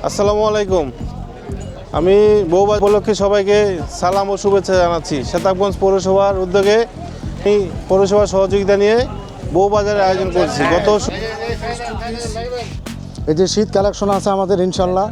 আসসালামু আলাইকুম। আমি বউবাজার উপলক্ষে সবাইকে সালাম ও শুভেচ্ছা জানাচ্ছি। শতাবগঞ্জ পৌরসভার উদ্যোগে এই পৌরসভার সহযোগিতা নিয়ে বউবাজারের আয়োজন করছি। এই যে শীত কালেকশন আছে আমাদের ইনশাল্লাহ।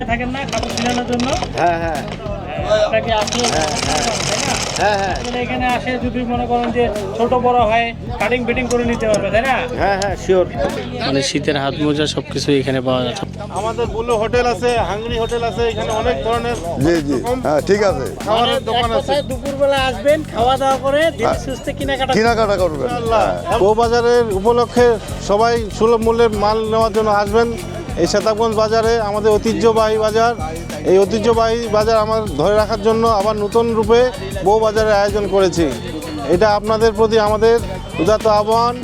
থাকেন না কাপড় ছিলানোর জন্য। হ্যাঁ আপনাকে আসলে এখানে আসে যদি মনে করেন যে ছোট বড় হয় কাটিং ফিটিং করে নিতে পারবে, তাই না? হ্যাঁ শিওর। মানে শীতের হাত মোজা সবকিছু এখানে পাওয়া যাচ্ছে। আমাদের বুলো হোটেল আছে, হাঙ্গরি হোটেল আছে, এখানে অনেক ধরনের জি হ্যাঁ ঠিক আছে। খাবারের দোকান আছে। দুপুরবেলা আসবেন, খাওয়া দাওয়া করে দিন সুস্থে কেনাকাটা করবেন। বউবাজারের উপলক্ষে সবাই সুলভ মূল্যে মাল নেওয়ার জন্য আসবেন। এই শতাবগঞ্জ বাজারে আমাদের ঐতিহ্যবাহী বাজার, এই ঐতিহ্যবাহী বাজার আমার ধরে রাখার জন্য আবার নতুন রূপে বউবাজারের আয়োজন করেছি। এটা আপনাদের প্রতি আমাদের উদাত্ত আহ্বান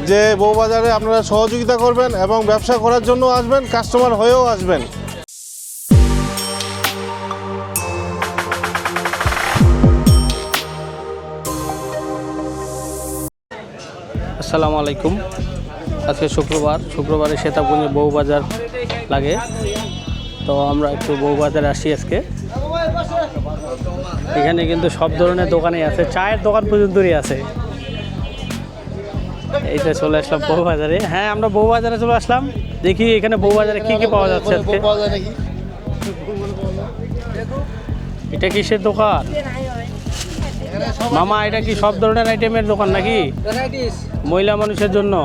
যে বউবাজারে আপনারা সহযোগিতা করবেন এবং ব্যবসা করার জন্য আসবেন, কাস্টমার হয়েও আসবেন। আসসালামু আলাইকুম। আজকে শুক্রবারে শতাবগঞ্জে বউবাজার লাগে, তো আমরা একটু বউবাজারে আসি আজকে। এখানে কিন্তু সব ধরনের দোকানই আছে, চায়ের দোকান পর্যন্তই আছে। এইটা চলে আসলাম বউবাজারে। হ্যাঁ, আমরা বউবাজারে চলে আসলাম। দেখি এখানে বউবাজারে কি কি পাওয়া যাচ্ছে আজকে। এটা কিসের দোকান মামা? এটা কি সব ধরনের আইটেমের দোকান নাকি মহিলা মানুষের জন্য?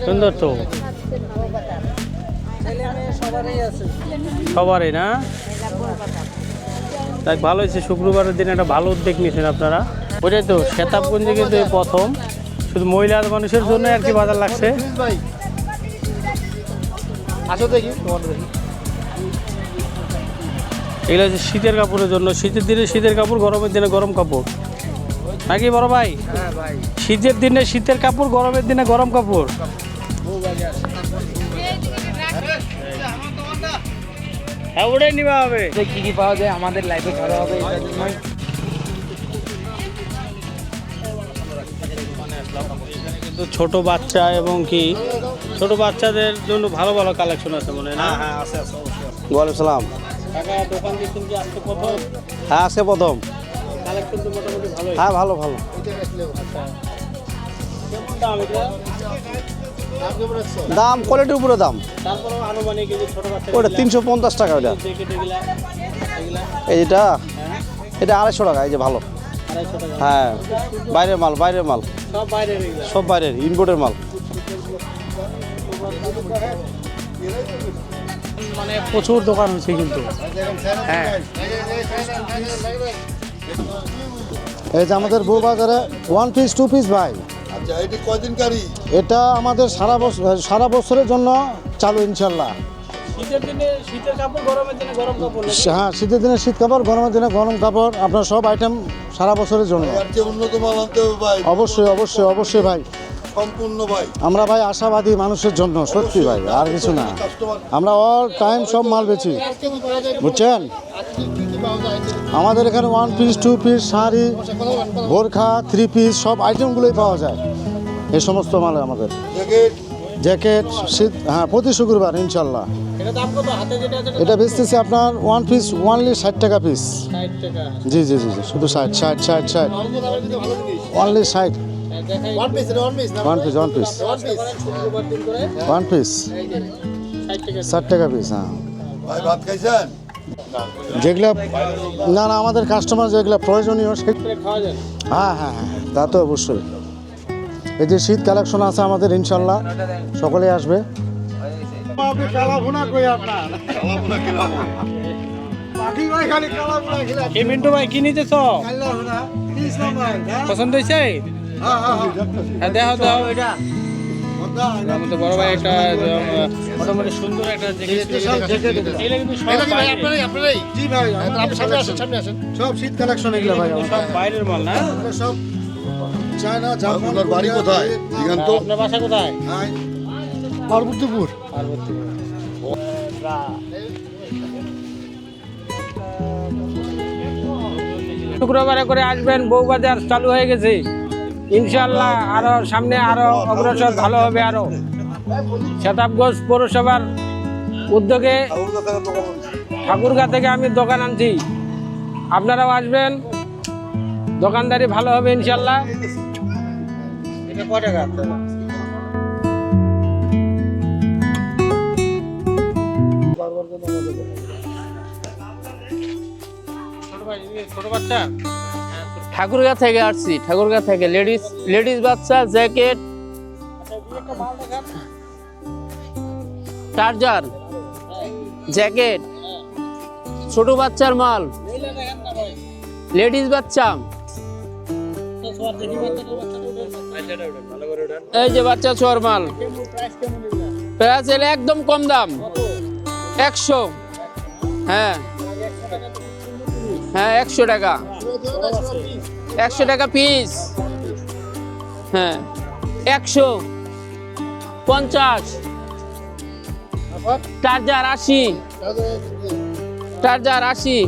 সুন্দর তো, সবারই না? তাই ভালো হয়েছে, শুক্রবারের দিন একটা ভালো উদ্যোগ নিয়েছেন আপনারা। ওইটাই তো, শতাবগঞ্জে কিন্তু এই প্রথম শুধু মহিলা মানুষের জন্য আর কি বাজার লাগছে। এগুলো হচ্ছে শীতের কাপড়ের জন্য। শীতের দিনে শীতের কাপড়, গরমের দিনে গরম কাপড় নাকি বড় ভাই? শীতের দিনে শীতের কাপড়, গরমের দিনে গরম কাপড়। হ্যাঁ, ওটাই নিবা হবে। কি কি পাওয়া যায় আমাদের লাইফে ছাড়া হবে এটার জন্যই। কিন্তু ছোট বাচ্চা এবং কি ছোট বাচ্চাদের জন্য ভালো ভালো কালেকশন আছে মনে হয় না? হ্যাঁ আছে অবশ্যই। ওয়ালাইকুম সালাম। টাকা দোকান দিচ্ছেন কি আজকে প্রথম? হ্যাঁ আজকে প্রথম। কালেকশন তো মোটামুটি ভালোই। হ্যাঁ ভালো। কেমন দাম এটা? দাম কোয়ালিটির উপরে দাম। তারপরে আনুমানিক এই যে ছোট বাচ্চা ওটা 350 টাকা। ওটা এইটা এটা 250 টাকা। এই যে ভালো। 250 টাকা। হ্যাঁ বাইরের মাল সব বাইরে এগুলা? সব বাইরের ইম্পোর্টের মাল। মানে প্রচুর দোকান হচ্ছে কিন্তু। হ্যাঁ, এই যে আমাদের বউবাজারে 1 পিস 2 পিস ভাই। আচ্ছা, এটি কয়দিনকারী? এটা আমাদের সারা বছরের জন্য চালু ইনশাল্লাহ। শীতের দিনে শীতের কাপড়, গরমের দিনে গরম কাপড় নাকি? হ্যাঁ, শীতের দিনে শীত কাপড়, গরমের দিনে গরম কাপড়, আপনার সব আইটেম সারা বছরের জন্য। এর চেয়ে উন্নত মাল আনতে হবে ভাই। অবশ্যই ভাই। সম্পূর্ণ ভাই। আমরা ভাই আশাবাদী মানুষের জন্য, সত্যি ভাই, আর কিছু না। আমরা অল টাইম সব মাল বেচি, বুঝছেন? আমাদের এখানে 1 পিস 2 পিস শাড়ি, বোরখা, 3 পিস সব আইটেমগুলোই পাওয়া যায়। এই সমস্ত মাল আমাদের। জ্যাকেট শীত, হ্যাঁ প্রতি শুক্রবার ইনশাল্লাহ। এটা দাম কত? হাতে যেটা আছে এটা বেচতেছি আপনার 1 পিস অনলি 60 টাকা পিস। 60 টাকা। জি শুধু 60 অনলি 60। ওয়ান পিস এটা ওয়ান পিস না? 1 পিস শুক্রবার দিন করে 1 পিস 60 টাকা। 60 টাকা পিস। হ্যাঁ ভাই ভাত খাইছেন? যেগুলো না আমাদের কাস্টমার যেগুলো প্রয়োজনীয় করে খাওয়া যায়। হ্যাঁ তা তো অবশ্যই। এই যে শীত কালেকশন আছে আমাদের ইনশাল্লাহ, সকলেই আসবে। এই মিন্টু ভাই কি নিতেছ? পছন্দ হয়েছে? হ্যাঁ দেখো এটা আমাদের বড় ভাই একটা মোটামুটি সুন্দর একটা সব শীত কালেকশন এগুলো ভাই, সব বাইরের মাল না? সব চায়না। আপনার বাড়ি কোথায়? দিগান্ত? আপনার বাসা কোথায়? পার্বতীপুর। শুক্রবারে করে আসবেন, বউবাজার চালু হয়ে গেছে ইনশাল্লাহ। আরো সামনে আরো অগ্রসর ভালো হবে। আরো শতাবগঞ্জ পৌরসভার উদ্যোগে ঠাকুরগাঁ থেকে আমি দোকান আনছি, আপনারাও আসবেন, দোকানদারি ভালো হবে ইনশাল্লাহ। ছোট বাচ্চা ঠাকুরগাঁ থেকে আসছি, ঠাকুরগাঁ থেকে লেডিস বাচ্চা জ্যাকেট, চার্জার, জ্যাকেট, ছোট বাচ্চার মাল, লেডিস বাচ্চা, এই যে বাচ্চা ছোঁয়ার মাল। প্রাইস এলে একদম কম দাম, 100। হ্যাঁ হ্যাঁ, 100 টাকা, 100 টাকা পিস। হ্যাঁ, 150। চার্জার 80, চার্জার 80,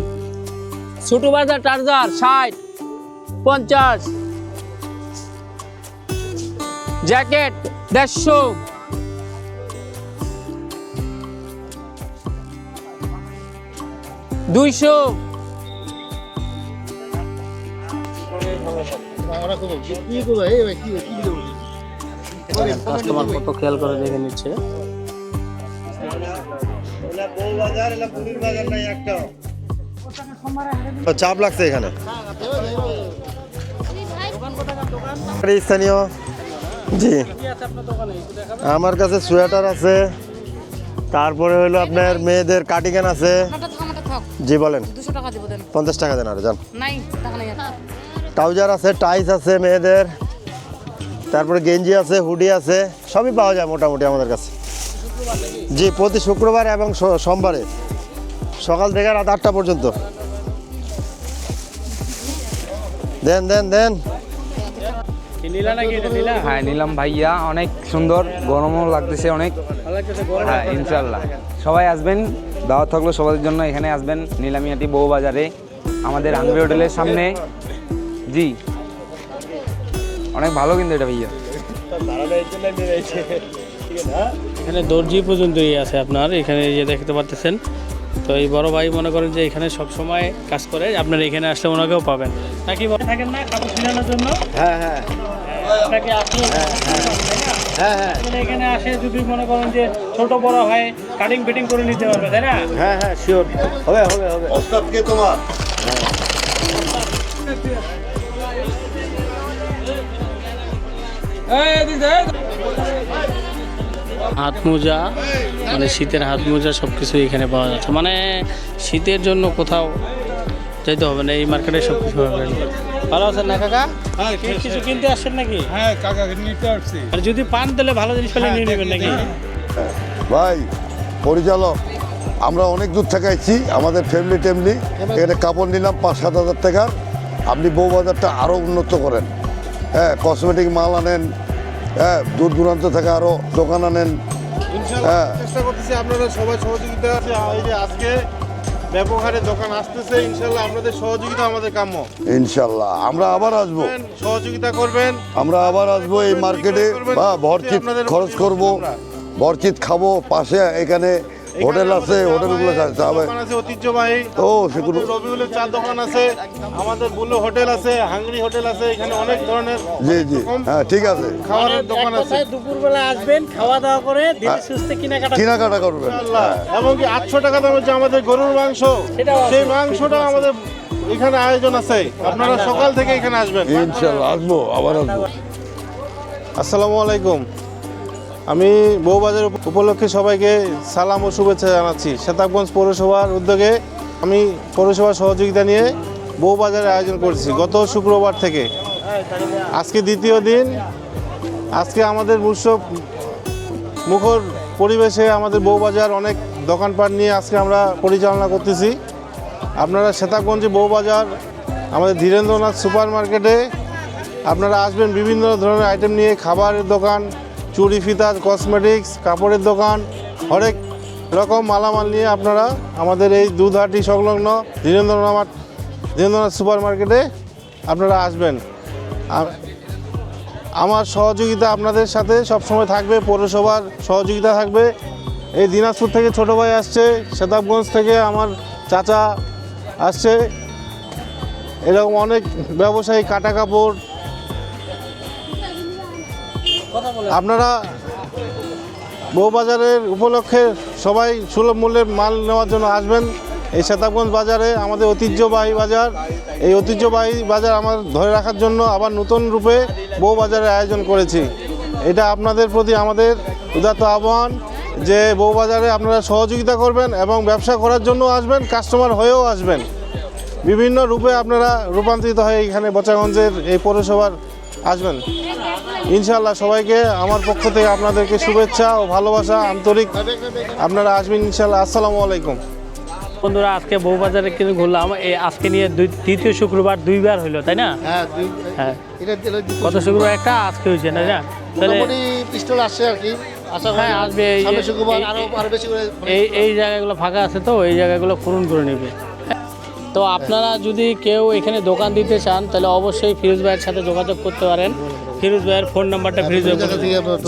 ছোট বাজার চার্জার 60, 50, জ্যাকেট 150, 200। কাস্টমার কত খেয়াল করে দেখে নিচ্ছে। চাপ লাগছে এখানে। স্থানীয় জি, আমার কাছে সোয়েটার আছে, তারপরে হলো আপনার মেয়েদের কার্ডিগান আছে। জি বলেন। 200 টাকা দিব দেন। 50 টাকা দেন। আর যান, নাই টাকা নাই। ট্রাউজার আছে, টাইস আছে মেয়েদের, তারপরে গেঞ্জি আছে, হুডি আছে, সবই পাওয়া যায় মোটামুটি আমাদের কাছে। জি, প্রতি শুক্রবার এবং সোমবারে সকাল থেকে রাত 8টা পর্যন্ত। দেন দেন দেন। হ্যাঁ নিলাম ভাইয়া, অনেক সুন্দর, গরমও লাগতেছে অনেক। হ্যাঁ ইনশাল্লাহ সবাই আসবেন, দাওয়াত থাকলো সবার জন্য। এখানে আসবেন নিলামিয়াটি বউবাজারে, আমাদের হাঙ্গরি হোটেলের সামনে। জি, অনেক ভালো কিন্তু এটা ভাইয়া। এখানে দর্জি পর্যন্তই আছে আপনার, এখানে যে দেখতে পাচ্ছেন। তো এই বড় ভাই মনে করেন যে এখানে সব সময় কাজ করে, আপনারা এখানে আসলে ওনাকেও পাবেন নাকি বলে থাকেন না কাপড় ছিলানোর জন্য। হ্যাঁ হ্যাঁ আপনাকে আসলে এখানে আসে যদি মনে করেন যে ছোট বড় হয় কাটিং ফিটিং করে নিতে পারবে, তাই না? হ্যাঁ হ্যাঁ শিওর, হবে হবে হবে। ওস্তাদ কে তোমার? হাত মোজা, মানে শীতের হাত মোজা সব কিছু এখানে পাওয়া যাচ্ছে। মানে শীতের জন্য কোথাও যেতে হবে না, এই মার্কেটে সব কিছু পাবেন। ভালো আছেন না কাকা? কিছু কিনতে আসছেন নাকি? হ্যাঁ কাকা নিতে আসছি। আর যদি পান তাহলে ভালো জিনিস পেলে নিয়ে নেবেন নাকি? ভাই পরিচালক, আমরা অনেক দূর থেকে আসছি, আমাদের ফ্যামিলি এখানে কাপড় নিলাম 5-7 হাজার টাকার। আপনি বউবাজারটা আরও উন্নত করেন। হ্যাঁ, কসমেটিক মাল আনেন, হ্যাঁ, দূর দূরান্ত থেকে আরও দোকান আনেন। ইনশাআল্লাহ চেষ্টা করতেছি আপনারা সবাই সহযোগিতা। এই যে আজকে ব্যাপক হারে দোকান আসতেছে, ইনশাআল্লাহ আপনাদের সহযোগিতা আমাদের কাম্য। ইনশাল্লাহ আমরা আবার আসবো, সহযোগিতা করবেন, আমরা আবার আসবো এই মার্কেটে। বা ভরচিত খরচ করব, ভরচিত খাবো। পাশে এখানে হোটেল আছে, হোটেলগুলো দোকান আছে ঐতিহ্যবাহী। ও সেগুলো রবিউলের চা দোকান আছে, আমাদের বুলু হোটেল আছে, হাঙ্গরি হোটেল আছে, এখানে অনেক ধরনের জি জি হ্যাঁ ঠিক আছে, খাবারের দোকান আছে। দুপুরবেলা আসবেন, খাওয়া দাওয়া করে ধীরে সুস্থে কেনাকাটা করবেন। এমনকি 800 টাকা দামের যে আমাদের গরুর মাংস, সেই মাংসটা আমাদের এখানে আয়োজন আছে। আপনারা সকাল থেকে এখানে আসবেন। ইনশাল্লাহ আসবো, আবার আসবো। আসসালামু আলাইকুম। আমি বউবাজার উপলক্ষে সবাইকে সালাম ও শুভেচ্ছা জানাচ্ছি। শতাবগঞ্জ পৌরসভার উদ্যোগে আমি পৌরসভার সহযোগিতা নিয়ে বউবাজারের আয়োজন করছি গত শুক্রবার থেকে। আজকে দ্বিতীয় দিন। আজকে আমাদের মুখর পরিবেশে আমাদের বউবাজার অনেক দোকানপাট নিয়ে আজকে আমরা পরিচালনা করতেছি। আপনারা শতাবগঞ্জে বউবাজার আমাদের ধীরেন্দ্রনাথ সুপার মার্কেটে আপনারা আসবেন, বিভিন্ন ধরনের আইটেম নিয়ে, খাবারের দোকান, চুড়ি ফিতা, কসমেটিক্স, কাপড়ের দোকান, হরেক রকম মালামাল নিয়ে আপনারা আমাদের এই দুধহাটি সংলগ্ন ধীরেন্দ্রনাথ ধীরেন্দ্রনাথ সুপার মার্কেটে আপনারা আসবেন। আমার সহযোগিতা আপনাদের সাথে সবসময় থাকবে, পৌরসভার সহযোগিতা থাকবে। এই দিনাজপুর থেকে ছোট ভাই আসছে, সেতাবগঞ্জ থেকে আমার চাচা আসছে, এরকম অনেক ব্যবসায়ী, কাটা কাপড়। আপনারা বউবাজারের উপলক্ষে সবাই সুলভ মূল্যে মাল নেওয়ার জন্য আসবেন। এই সেতাবগঞ্জ বাজারে আমাদের ঐতিহ্যবাহী বাজার, এই ঐতিহ্যবাহী বাজার আমার ধরে রাখার জন্য আবার নতুন রূপে বউবাজারের আয়োজন করেছি। এটা আপনাদের প্রতি আমাদের উদাত্ত আহ্বান যে বউবাজারে আপনারা সহযোগিতা করবেন এবং ব্যবসা করার জন্য আসবেন, কাস্টমার হয়েও আসবেন। বিভিন্ন রূপে আপনারা রূপান্তরিত হয়ে এখানে বোচাগঞ্জের এই পৌরসভার আসবেন। ইনশাআল্লাহ সবাইকে আমার পক্ষ থেকে আপনাদেরকে শুভেচ্ছা ও ভালোবাসা, আন্তরিক আপনারা আসবেন ইনশাআল্লাহ। আসসালামু আলাইকুম। বন্ধুরা, আজকে বউবাজারে কিন্তু ঘুরলাম। এই আজকে নিয়ে তৃতীয় শুক্রবার 2বার হইলো, তাই না? হ্যাঁ, গত শুক্রবার একটা, আজকে হয়েছে না? তাহলে স্টল আসছে আর কি, আশা করি হ্যাঁ আসবে। এই জায়গাগুলো ফাঁকা আছে, তো এই জায়গাগুলো পূরণ করে নেবে। তো আপনারা যদি কেউ এখানে দোকান দিতে চান তাহলে অবশ্যই ফিরোজ ভাইয়ের সাথে যোগাযোগ করতে পারেন। ফিরোজ ভাইয়ের ফোন নাম্বারটা ফিরোজ ভাই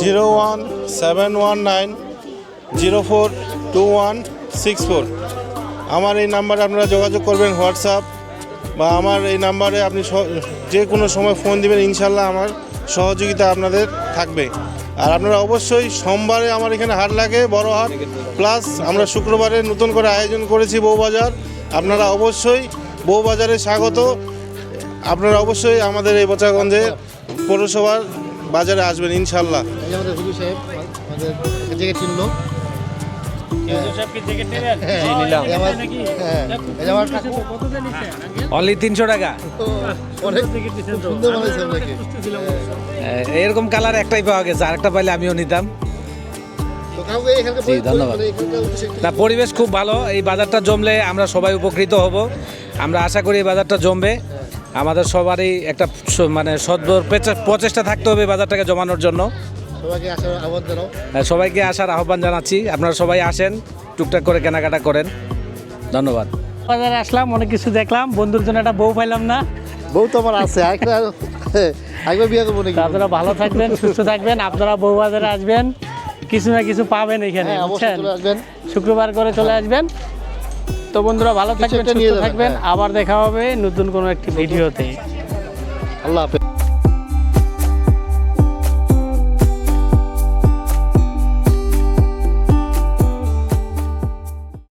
01719042164। আমার এই নাম্বারে আপনারা যোগাযোগ করবেন, হোয়াটসঅ্যাপ বা আমার এই নাম্বারে আপনি যে কোনো সময় ফোন দিবেন। ইনশাল্লাহ আমার সহযোগিতা আপনাদের থাকবে। আর আপনারা অবশ্যই সোমবারে আমার এখানে হাট লাগে, বড় হাট, প্লাস আমরা শুক্রবারে নতুন করে আয়োজন করেছি বউবাজার। আপনারা অবশ্যই বউবাজারে স্বাগত। আপনারা অবশ্যই আমাদের এই বোচাগঞ্জে পৌরসভার বাজারে আসবেন ইনশাল্লাহ। অনলি 300 টাকা। এরকম কালার একটাই পাওয়া গেছে, আরেকটা পাইলে আমিও নিতাম। জি ধন্যবাদ। না, পরিবেশ খুব ভালো। এই বাজারটা জমলে আমরা সবাই উপকৃত হব। আমরা আশা করি এই বাজারটা জমবে। আমাদের সবারই একটা মানে সদ্বর প্রচেষ্টা থাকতে হবে বাজারটাকে জমানোর জন্য। সবাইকে আসার আহ্বান জানাচ্ছি। আপনারা সবাই আসেন, টুকটাক করে কেনাকাটা করেন। ধন্যবাদ। বাজারে আসলাম, অনেক কিছু দেখলাম, বন্ধুর জন্য একটা বউ পাইলাম না। বউ তো আমার আছে, একবার বিয়ে করবো নাকি? আপনারা ভালো থাকবেন, সুস্থ থাকবেন। আপনারা বউবাজারে আসবেন, কিছু না কিছু পাবেন এখানে, বুঝছেন? শুক্রবার করে চলে আসবেন। তো বন্ধুরা ভালো থাকবেন, সুস্থ থাকবেন। আবার দেখা হবে নতুন কোনো একটি ভিডিওতে। আল্লাহ হাফেজ।